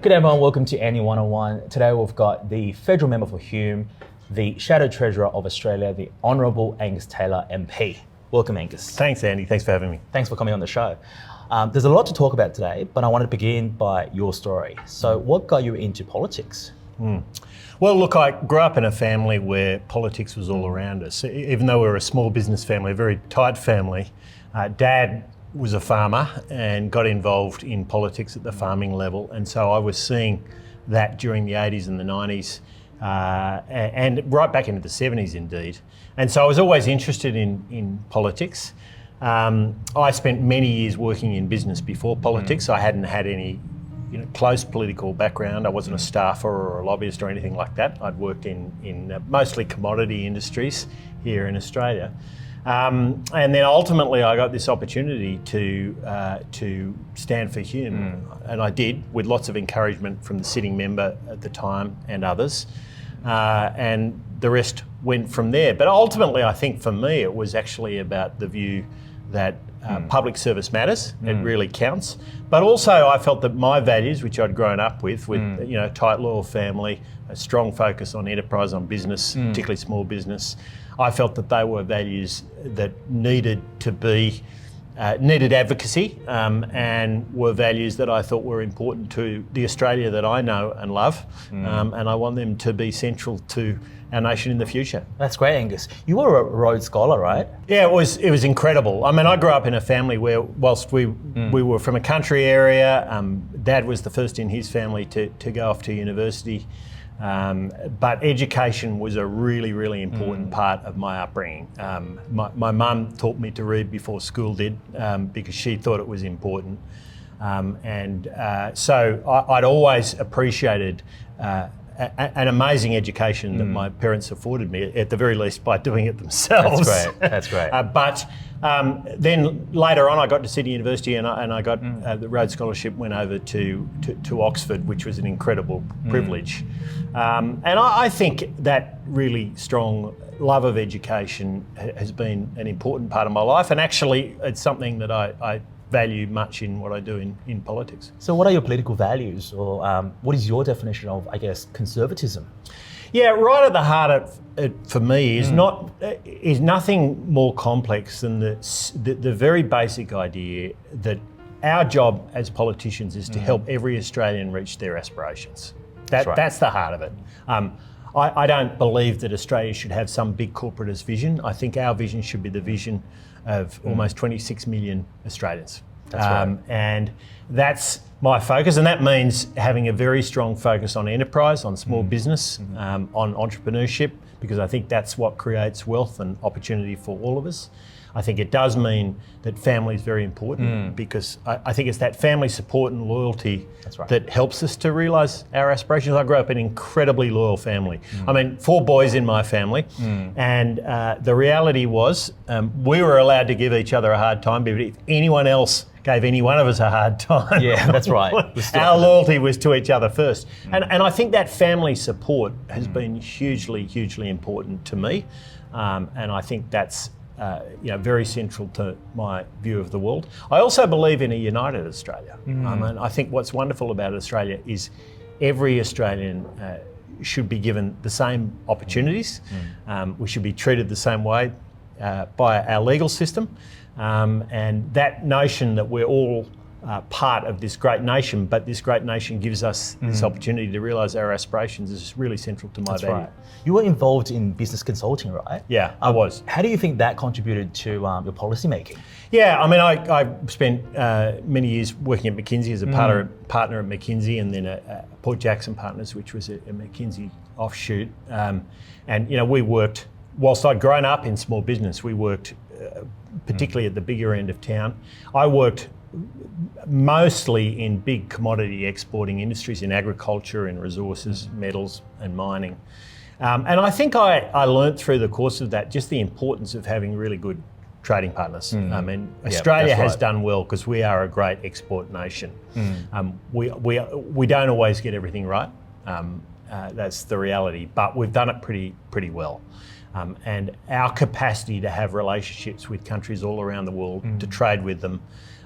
G'day everyone, welcome to Annie 101. Today we've got the Federal Member for Hume, the Shadow Treasurer of Australia, the Honourable Angus Taylor MP. Welcome, Angus. Thanks, Andy. Thanks for having me. Thanks for coming on the show. There's a lot to talk about today, but I wanted to begin by your story. So what got you into politics? Well, look, I grew up in a family where politics was all around us. Even though we were a small business family, a very tight family, Dad was a farmer and got involved in politics at the farming level. And so I was seeing that during the 80s and the 90s and right back into the 70s indeed. And so I was always interested in politics. I spent many years working in business before politics. I hadn't had any close political background. I wasn't a staffer or a lobbyist or anything like that. I'd worked in mostly commodity industries here in Australia. And then ultimately I got this opportunity to stand for Hume, and I did, with lots of encouragement from the sitting member at the time and others, and the rest went from there. But ultimately I think for me it was actually about the view that public service matters, it really counts. But also I felt that my values, which I'd grown up with a tight, loyal family, a strong focus on enterprise, on business, particularly small business, I felt that they were values that needed advocacy and were values that I thought were important to the Australia that I know and love, and I want them to be central to our nation in the future. That's great, Angus. You were a Rhodes Scholar, right? Yeah, it was incredible. I mean, I grew up in a family where, whilst we were from a country area, Dad was the first in his family to go off to university. But education was a really, really important part of my upbringing. My mum taught me to read before school did because she thought it was important. So I'd always appreciated an amazing education that my parents afforded me, at the very least by doing it themselves. That's great. But then later on, I got to Sydney University and I got the Rhodes Scholarship, went over to Oxford, which was an incredible privilege. And I think that really strong love of education has been an important part of my life, and actually it's something that I value much in what I do in politics. So what are your political values, or what is your definition of, I guess, conservatism? Yeah, right at the heart of it for me is nothing more complex than the very basic idea that our job as politicians is to help every Australian reach their aspirations. That's the heart of it. I don't believe that Australia should have some big corporatist vision. I think our vision should be the vision of almost 26 million Australians. That's right. And that's my focus, and that means having a very strong focus on enterprise, on small business, on entrepreneurship, because I think that's what creates wealth and opportunity for all of us. I think it does mean that family is very important because I think it's that family support and loyalty that helps us to realise our aspirations. I grew up in an incredibly loyal family. I mean, 4 boys in my family, and the reality was we were allowed to give each other a hard time, but if anyone else gave any one of us a hard time, yeah, that's right. Our loyalty was to each other first. And I think that family support has been hugely, hugely important to me, and I think that's very central to my view of the world. I also believe in a united Australia. I think what's wonderful about Australia is every Australian should be given the same opportunities. We should be treated the same way by our legal system. And that notion that we're all part of this great nation, but this great nation gives us this opportunity to realise our aspirations is really central to my value. Right. You were involved in business consulting, right? Yeah, I was. How do you think that contributed to your policy making? Yeah, I mean, I spent many years working at McKinsey as a partner at McKinsey, and then at Port Jackson Partners, which was a McKinsey offshoot. And we worked, whilst I'd grown up in small business, we worked particularly at the bigger end of town. I worked mostly in big commodity exporting industries, in agriculture, in resources, metals and mining. And I think I learnt through the course of that just the importance of having really good trading partners. I mean, Australia has done well because we are a great export nation. We don't always get everything right. That's the reality, but we've done it pretty well. And our capacity to have relationships with countries all around the world, to trade with them,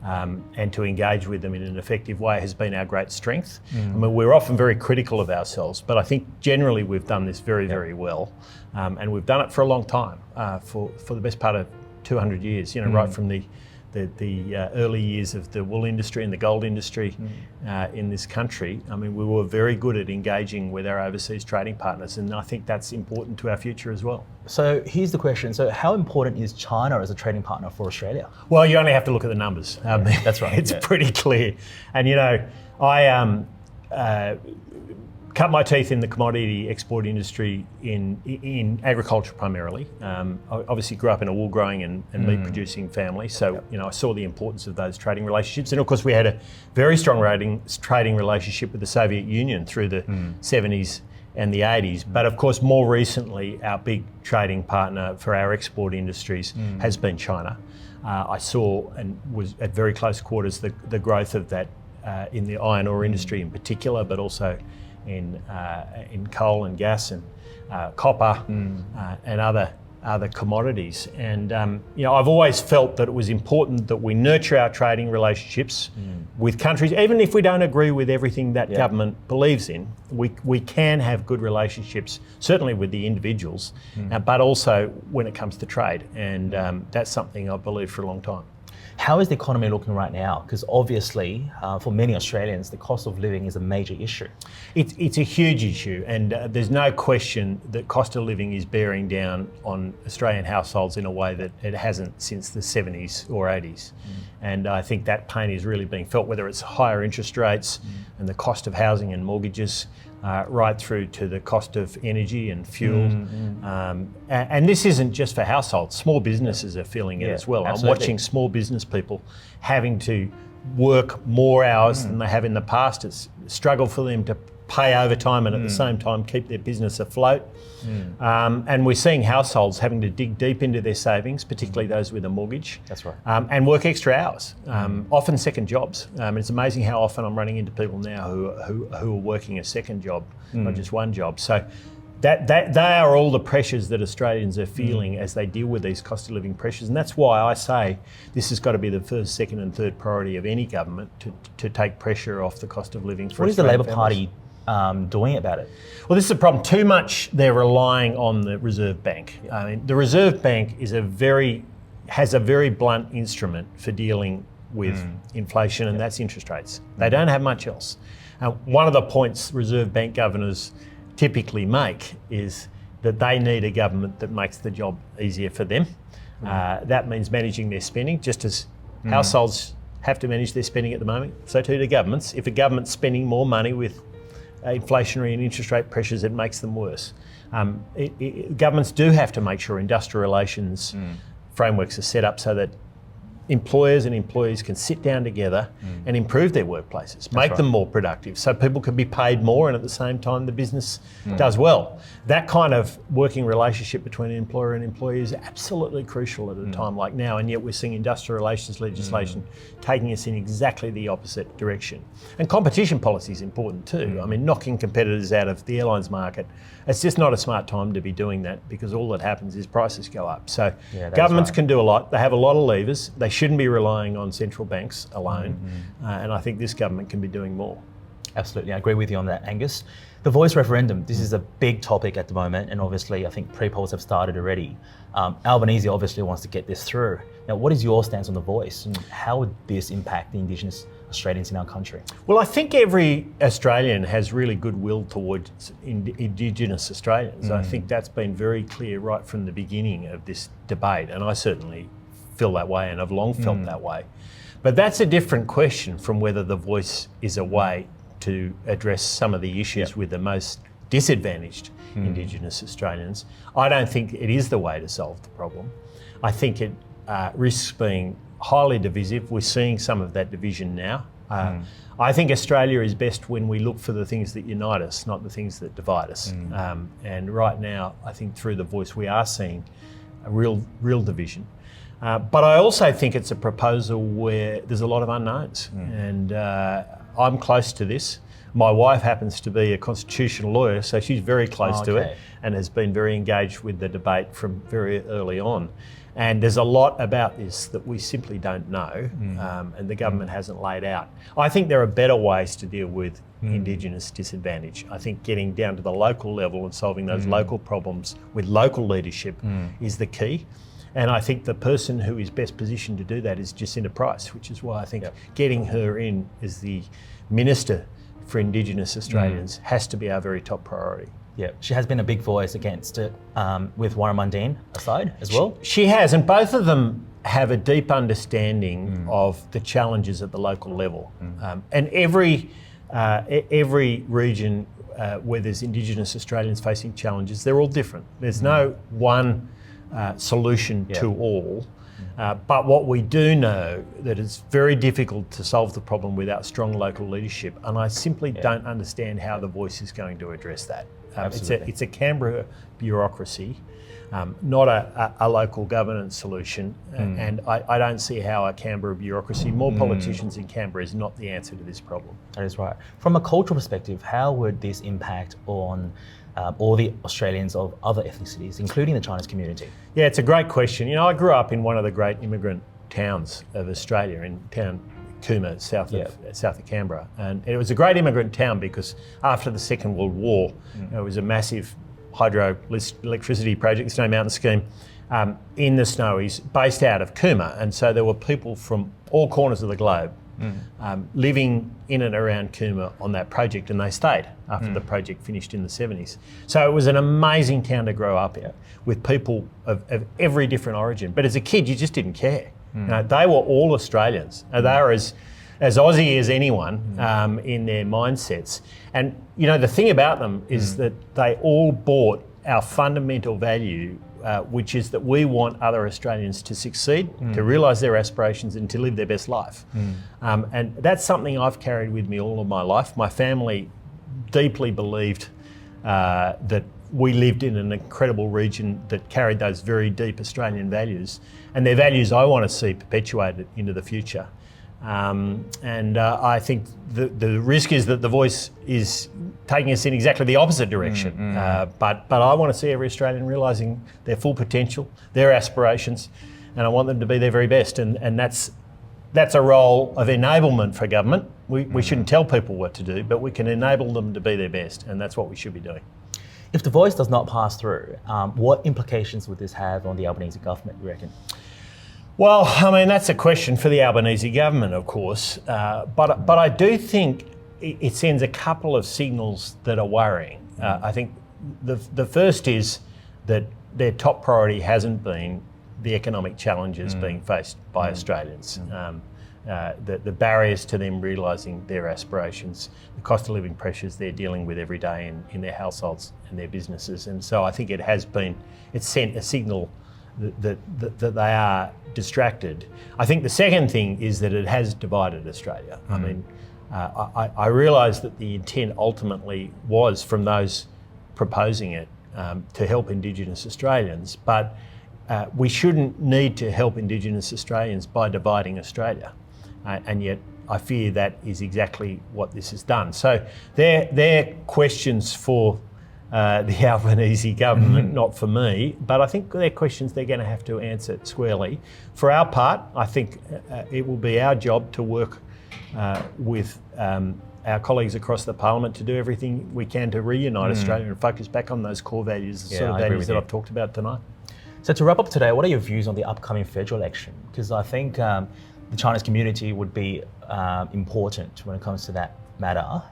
and to engage with them in an effective way has been our great strength. I mean, we're often very critical of ourselves, but I think generally we've done this very, very well. And we've done it for a long time, for the best part of 200 years, right from the early years of the wool industry and the gold industry in this country. I mean, we were very good at engaging with our overseas trading partners, and I think that's important to our future as well. So here's the question. So how important is China as a trading partner for Australia? Well, you only have to look at the numbers. That's right. It's pretty clear. And, I cut my teeth in the commodity export industry in agriculture primarily. Obviously grew up in a wool growing and meat producing family. So, I saw the importance of those trading relationships. And of course we had a very strong trading relationship with the Soviet Union through the 70s and the 80s. But of course, more recently, our big trading partner for our export industries has been China. I saw and was at very close quarters the growth of that in the iron ore industry in particular, but also in coal and gas and copper and other commodities. And I've always felt that it was important that we nurture our trading relationships with countries, even if we don't agree with everything that government believes in. We can have good relationships, certainly with the individuals, but also when it comes to trade. And that's something I've believed for a long time. How is the economy looking right now? Because obviously, for many Australians, the cost of living is a major issue. It's a huge issue, and there's no question that cost of living is bearing down on Australian households in a way that it hasn't since the 70s or 80s. And I think that pain is really being felt, whether it's higher interest rates and the cost of housing and mortgages, right through to the cost of energy and fuel. And this isn't just for households. Small businesses are feeling it as well. Absolutely. I'm watching small business people having to work more hours than they have in the past. It's a struggle for them to pay overtime and at the same time keep their business afloat. And we're seeing households having to dig deep into their savings, particularly those with a mortgage. That's right. And work extra hours, often second jobs. It's amazing how often I'm running into people now who are working a second job, not just one job. So they are all the pressures that Australians are feeling as they deal with these cost of living pressures. And that's why I say this has got to be the first, second and third priority of any government to take pressure off the cost of living for Australian families. What is the Labor Party doing about it? Well, this is a problem. Too much they're relying on the Reserve Bank. I mean, the Reserve Bank has a very blunt instrument for dealing with inflation, and that's interest rates. They don't have much else. One of the points Reserve Bank governors typically make is that they need a government that makes the job easier for them. That means managing their spending, just as households have to manage their spending at the moment, so too do governments. If a government's spending more money with inflationary and interest rate pressures, it makes them worse. Governments do have to make sure industrial relations frameworks are set up so that employers and employees can sit down together and improve their workplaces, make them more productive, so people can be paid more and at the same time the business does well. That kind of working relationship between an employer and employee is absolutely crucial at a time like now, and yet we're seeing industrial relations legislation taking us in exactly the opposite direction. And competition policy is important too. I mean, knocking competitors out of the airlines market, it's just not a smart time to be doing that, because all that happens is prices go up. So governments can do a lot. They have a lot of levers. They shouldn't be relying on central banks alone. And I think this government can be doing more. Absolutely, I agree with you on that, Angus. The voice referendum, this is a big topic at the moment, and obviously I think pre-polls have started already. Albanese obviously wants to get this through. Now, what is your stance on the voice, and how would this impact the Indigenous Australians in our country? Well, I think every Australian has really goodwill towards Indigenous Australians. I think that's been very clear right from the beginning of this debate, and I certainly feel that way and have long felt that way. But that's a different question from whether the voice is a way to address some of the issues with the most disadvantaged Indigenous Australians. I don't think it is the way to solve the problem. I think it risks being highly divisive. We're seeing some of that division now. I think Australia is best when we look for the things that unite us, not the things that divide us. And right now, I think through the voice we are seeing a real division. But I also think it's a proposal where there's a lot of unknowns, and I'm close to this. My wife happens to be a constitutional lawyer, so she's very close to Okay. it and has been very engaged with the debate from very early on. And there's a lot about this that we simply don't know, and the government hasn't laid out. I think there are better ways to deal with Indigenous disadvantage. I think getting down to the local level and solving those local problems with local leadership is the key. And I think the person who is best positioned to do that is Jacinta Price, which is why I think getting her in as the Minister for Indigenous Australians has to be our very top priority. Yeah, she has been a big voice against it, with Warren Mundine aside as well. She has, and both of them have a deep understanding of the challenges at the local level. And every region where there's Indigenous Australians facing challenges, they're all different. There's no one solution to all. But what we do know that it's very difficult to solve the problem without strong local leadership, and I simply don't understand how the Voice is going to address that. It's a Canberra bureaucracy, not a local governance solution, and I don't see how a Canberra bureaucracy, more politicians in Canberra, is not the answer to this problem. That is right. From a cultural perspective, how would this impact on all the Australians of other ethnicities, including the Chinese community? Yeah, it's a great question. You know, I grew up in one of the great immigrant towns of Australia, in town Cooma, south of Canberra, and it was a great immigrant town because after the Second World War, it was a massive hydro electricity project, the Snowy Mountain Scheme, in the Snowies, based out of Cooma, and so there were people from all corners of the globe living in and around Cooma on that project, and they stayed after the project finished in the 70s. So it was an amazing town to grow up in, with people of every different origin. But as a kid, you just didn't care. You know, they were all Australians. They were as Aussie as anyone in their mindsets. And you know, the thing about them is that they all bought our fundamental value, which is that we want other Australians to succeed, to realise their aspirations and to live their best life. And that's something I've carried with me all of my life. My family deeply believed that we lived in an incredible region that carried those very deep Australian values, and they're values I want to see perpetuated into the future. I think the risk is that the Voice is taking us in exactly the opposite direction. But I want to see every Australian realising their full potential, their aspirations, and I want them to be their very best. And that's a role of enablement for government. We shouldn't tell people what to do, but we can enable them to be their best, and that's what we should be doing. If the Voice does not pass through, what implications would this have on the Albanese government, you reckon? Well, I mean, that's a question for the Albanese government, of course, but I do think it sends a couple of signals that are worrying. I think the first is that their top priority hasn't been the economic challenges being faced by Australians. The barriers to them realising their aspirations, the cost of living pressures they're dealing with every day in their households and their businesses. And so I think it's sent a signal that they are distracted. I think the second thing is that it has divided Australia. I mean, I realise that the intent ultimately was from those proposing it to help Indigenous Australians, but we shouldn't need to help Indigenous Australians by dividing Australia. And yet I fear that is exactly what this has done. So they're questions for the Albanese government, not for me, but I think they're questions they're going to have to answer squarely. For our part, I think it will be our job to work with our colleagues across the Parliament to do everything we can to reunite Australia and focus back on those core values, the sort of values that I've talked about tonight. So to wrap up today, what are your views on the upcoming federal election? Because I think the Chinese community would be important when it comes to that matter.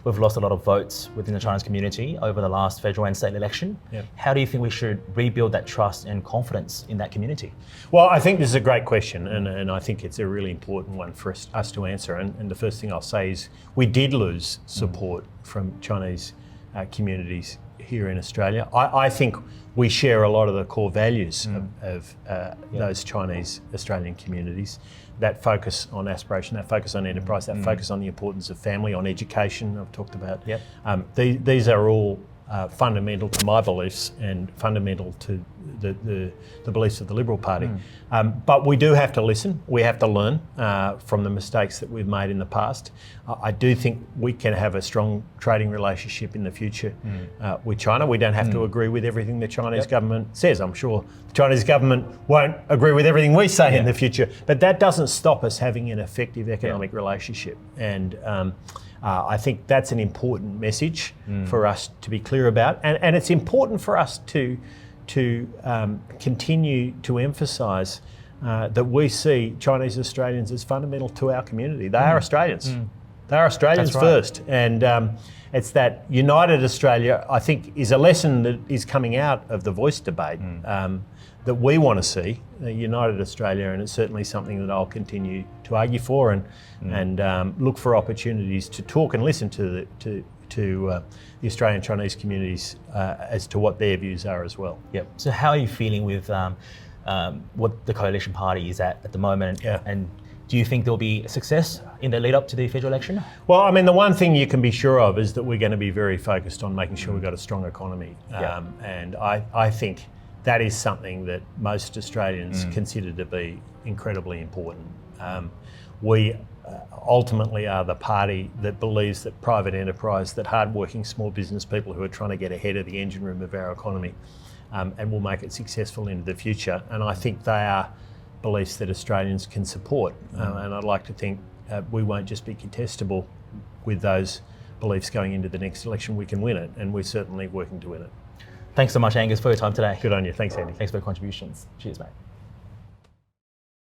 We've lost a lot of votes within the Chinese community over the last federal and state election. How do you think we should rebuild that trust and confidence in that community? Well, I think this is a great question, and I think it's a really important one for us to answer. And the first thing I'll say is we did lose support from Chinese communities here in Australia. I think we share a lot of the core values of those Chinese Australian communities. That focus on aspiration, that focus on enterprise, that focus on the importance of family, on education I've talked about. These are all fundamental to my beliefs and fundamental to the beliefs of the Liberal Party. But we do have to listen. We have to learn from the mistakes that we've made in the past. I do think we can have a strong trading relationship in the future with China. We don't have to agree with everything the Chinese government says. I'm sure the Chinese government won't agree with everything we say in the future, but that doesn't stop us having an effective economic relationship. And I think that's an important message for us to be clear about. And it's important for us to continue to emphasise that we see Chinese Australians as fundamental to our community. They are Australians. They are Australians first. And it's that united Australia, I think, is a lesson that is coming out of the voice debate that we want to see, a united Australia, and it's certainly something that I'll continue to argue for and look for opportunities to talk and listen to the Australian Chinese communities as to what their views are as well. Yep. So how are you feeling with what the coalition party is at the moment? And do you think there'll be success in the lead up to the federal election? Well, I mean, the one thing you can be sure of is that we're going to be very focused on making sure we've got a strong economy. And I think that is something that most Australians consider to be incredibly important. We ultimately are the party that believes that private enterprise, that hard-working small business people who are trying to get ahead of the engine room of our economy and will make it successful into the future. And I think they are beliefs that Australians can support. And I'd like to think we won't just be contestable with those beliefs going into the next election. We can win it, and we're certainly working to win it. Thanks so much, Angus, for your time today. Good on you. Thanks, Andy. Thanks for your contributions. Cheers, mate.